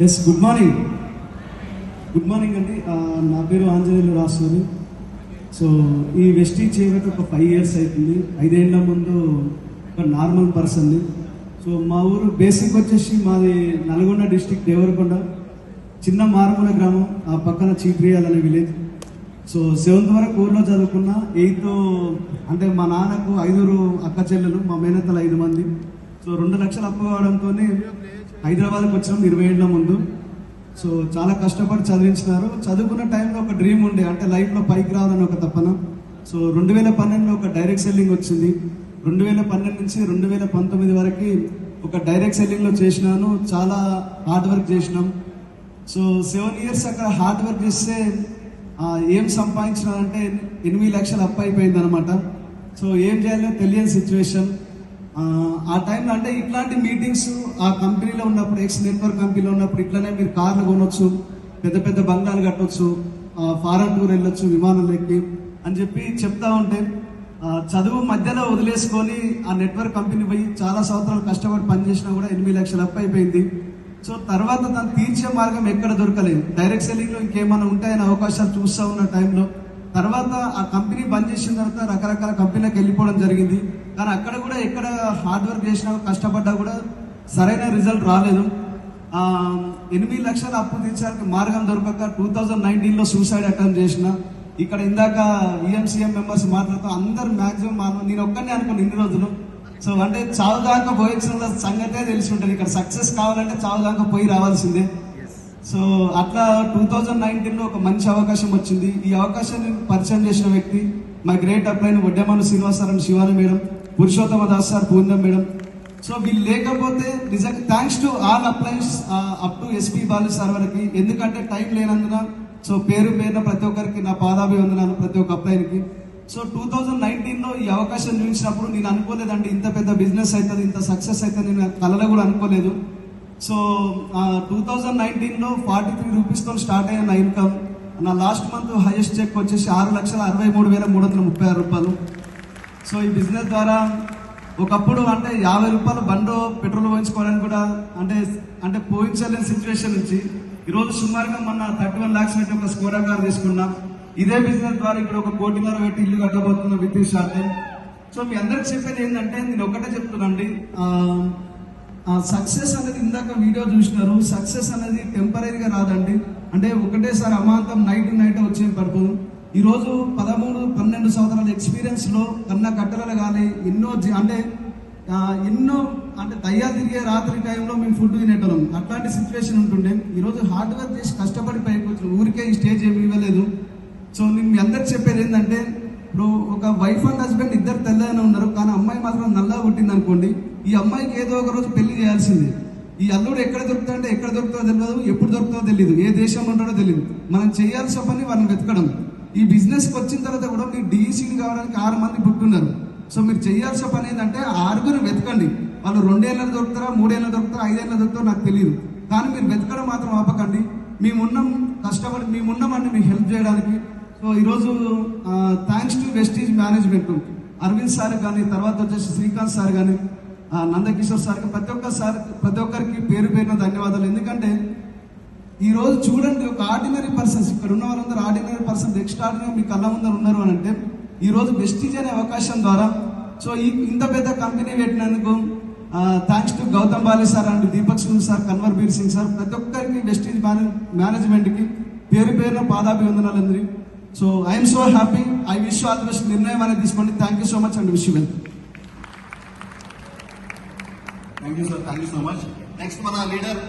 Yes good morning అండి. నా పేరు ఆంజనేయులు రాసూరి. సో ఈ వెస్టీజ్ చేయబట్టి ఒక 5 years అవుతుంది. 5 ఏళ్ల ముందు ఒక నార్మల్ పర్సన్ని. సో మా ఊరు బేసిక్ వచ్చేసి మాది నల్గొండ డిస్టిక్ దేవరకొండ, చిన్న మారుమూల గ్రామం. ఆ పక్కన చీప్రియాల్ అనే విలేజ్. సో 7th వరకు ఊర్లో చదువుకున్న. 8th అంటే మా నాన్నకు 5 అక్క చెల్లెలు, మా మేనత్తలు 5 మంది. సో 2 లక్షలు అప్పు కావడంతో హైదరాబాద్కి వచ్చాం 20 ఏళ్ల ముందు. సో చాలా కష్టపడి చదివించినారు. చదువుకున్న టైంలో ఒక డ్రీమ్ ఉండే, అంటే లైఫ్లో పైకి రావాలని ఒక తపన. సో 2012లో ఒక డైరెక్ట్ సెల్లింగ్ వచ్చింది. 2012 నుంచి 2019 వరకు ఒక డైరెక్ట్ సెల్లింగ్లో చేసినాను. చాలా హార్డ్ వర్క్ చేసినాం. సో 7 years అక్కడ హార్డ్ వర్క్ చేస్తే ఏం సంపాదించినారంటే 8 లక్షలు అప్పు అయిపోయింది అనమాట. సో ఏం చేయాలో తెలియని సిచ్యువేషన్. ఆ టైంలో అంటే ఇట్లాంటి మీటింగ్స్ ఆ కంపెనీలో ఉన్నప్పుడు, ఎక్స్ నెట్వర్క్ కంపెనీలో ఉన్నప్పుడు ఇట్లానే మీరు కార్లు కొనొచ్చు, పెద్ద పెద్ద బంగ్లాలు కట్టొచ్చు, ఫారెన్ టూర్ వెళ్ళొచ్చు విమానాలు ఎక్కి అని చెప్పి చెప్తా ఉంటే చదువు మధ్యలో వదిలేసుకొని ఆ నెట్వర్క్ కంపెనీ పోయి చాలా సంవత్సరాలు కష్టపడి పనిచేసినా కూడా 8 లక్షలు అప్పు అయిపోయింది. సో తర్వాత దాన్ని తీర్చే మార్గం ఎక్కడ దొరకలేదు. డైరెక్ట్ సెల్లింగ్లో ఇంకేమైనా ఉంటాయని అవకాశాలు చూస్తూ ఉన్న టైంలో తర్వాత ఆ కంపెనీ బంద్ చేసిన తర్వాత రకరకాల కంపెనీలకు వెళ్ళిపోవడం జరిగింది. కానీ అక్కడ కూడా ఎక్కడ హార్డ్ వర్క్ చేసినా, కష్టపడ్డా కూడా సరైన రిజల్ట్ రాలేదు. 8 లక్షల అప్పు తీర్చడానికి మార్గం దొరకక 2019లో సూసైడ్ అటెంప్ట్ చేసిన. ఇక్కడ ఇందాక ఈఎంసీఎం మెంబర్స్ మాట్లాడుతూ అందరు మ్యాక్సిమం నేను ఒక్కనే అనుకున్నాను ఇన్ని రోజులు. సో అంటే చావు దాకా పోయించిన సంగతే తెలిసి ఉంటుంది. ఇక్కడ సక్సెస్ కావాలంటే చావు దాకా పోయి రావాల్సిందే. సో అట్లా 2019లో ఒక మంచి అవకాశం వచ్చింది. ఈ అవకాశాన్ని పరిచయం చేసిన వ్యక్తి మా గ్రేట్ అప్లైన్ వడ్డేమను Srinivas sir and Shivani madam, Purushottama Das sir, Purnam madam. So వీళ్ళు లేకపోతే నిజంగా thanks to all uplines up to SP Balu sir వరకు. ఎందుకంటే టైం లేనందున సో పేరున ప్రతి ఒక్కరికి నా పాదాభివందనాలు, ప్రతి ఒక్క అప్లైన్కి. సో 2019లో ఈ అవకాశం చూపించినప్పుడు నేను అనుకోలేదండి ఇంత పెద్ద బిజినెస్ అవుతుంది, ఇంత సక్సెస్ అవుతుంది నేను కలలో కూడా అనుకోలేదు. సో 2019లో 43 రూపీస్తో స్టార్ట్ అయిన నా ఇన్కమ్, నా లాస్ట్ మంత్ హైయెస్ట్ చెక్ వచ్చేసి 6,63,336 రూపాయలు. సో ఈ బిజినెస్ ద్వారా ఒకప్పుడు అంటే 50 రూపాయలు బండో పెట్రోల్ పోయించుకోవడానికి కూడా అంటే పోయించలేని సిచ్యువేషన్ నుంచి ఈరోజు సుమారుగా మొన్న 31 lakhs పెట్టి ఒక స్కోరా కార్ తీసుకున్నాం. ఇదే బిజినెస్ ద్వారా ఇప్పుడు 1 కోటి పెట్టి ఇల్లు కట్టబోతున్నా within short time. So మీ అందరికి చెప్పేది ఏంటంటే నేను ఒకటే చెప్తున్నాండి, సక్సెస్ అనేది ఇందాక వీడియో చూసినారు. సక్సెస్ అనేది టెంపరీగా రాదండి. అంటే ఒకటేసారి అమాంతం నైట్ వచ్చే పడుతుంది. ఈరోజు 13-12 సంవత్సరాల ఎక్స్పీరియన్స్లో కన్న కట్టెలు కానీ ఎన్నో దయ్యా తిరిగే రాత్రి టైంలో మేము ఫుడ్ తినేటోళ్ళం. అట్లాంటి సిచ్యువేషన్ ఉంటుండే. ఈరోజు హార్డ్ వర్క్ చేసి కష్టపడి పైకి వచ్చిన ఊరికే ఈ స్టేజ్ ఏమి ఇవ్వలేదు. సో నేను మీ అందరికి చెప్పేది ఏంటంటే, ఇప్పుడు ఒక వైఫ్ అండ్ హస్బెండ్ ఇద్దరు తెల్లగానే ఉన్నారు, కానీ అమ్మాయి మాత్రం నల్లగా పుట్టింది అనుకోండి, ఈ అమ్మాయికి ఏదో ఒక రోజు పెళ్లి చేయాల్సిందే. ఈ అల్లుడు ఎక్కడ దొరుకుతాడంటే ఎక్కడ దొరుకుతుందో తెలియదు, ఎప్పుడు దొరుకుతుందో తెలియదు, ఏ దేశంలో ఉంటాడో తెలియదు. మనం చేయాల్సిన పని వాళ్ళని వెతకడం. ఈ బిజినెస్కి వచ్చిన తర్వాత కూడా మీరు డీసీని కావడానికి 6 మంది పుట్టున్నారు. సో మీరు చేయాల్సిన పని ఏంటంటే 6 వెతకండి. వాళ్ళు 2 ఏళ్ళలో దొరుకుతారా, 3 ఏళ్ళలో దొరుకుతారా, 5 ఏళ్ళలో దొరుకుతారో నాకు తెలియదు. కానీ మీరు వెతకడం మాత్రం ఆపకండి. మేమున్నాం, కష్టపడి మేమున్నామండి మీకు హెల్ప్ చేయడానికి. సో ఈరోజు thanks to Vestige management, Arvind sir కానీ, తర్వాత వచ్చేసి శ్రీకాంత్ సార్ కానీ, నందకిషోర్ సార్కి, ప్రతి ఒక్కరికి పేరున ధన్యవాదాలు. ఎందుకంటే ఈరోజు చూడండి, ఒక ఆర్డినరీ పర్సన్స్, ఇక్కడ ఉన్న వాళ్ళందరూ ఆర్డినరీ పర్సన్స్ ఎక్స్ట్రాడినరీ మీ కళ్ళ ముందర ఉన్నారు అని అంటే ఈరోజు వెస్టీజ్ అనే అవకాశం ద్వారా సో ఇంత పెద్ద కంపెనీ పెట్టినందుకు thanks to Gautam Bali sir and Deepak Singh sir, Kanwar Bir Singh sir, ప్రతి ఒక్కరికి వెస్టీజ్ మేనేజ్మెంట్కి పేరున పాదాభివందనాలు అందరి. So I'm so happy. I wish all the best. నిర్ణయం అనేది తీసుకోండి. Thank you so much and wish you well. Thank you sir, thank you so much. Next మన లీడర్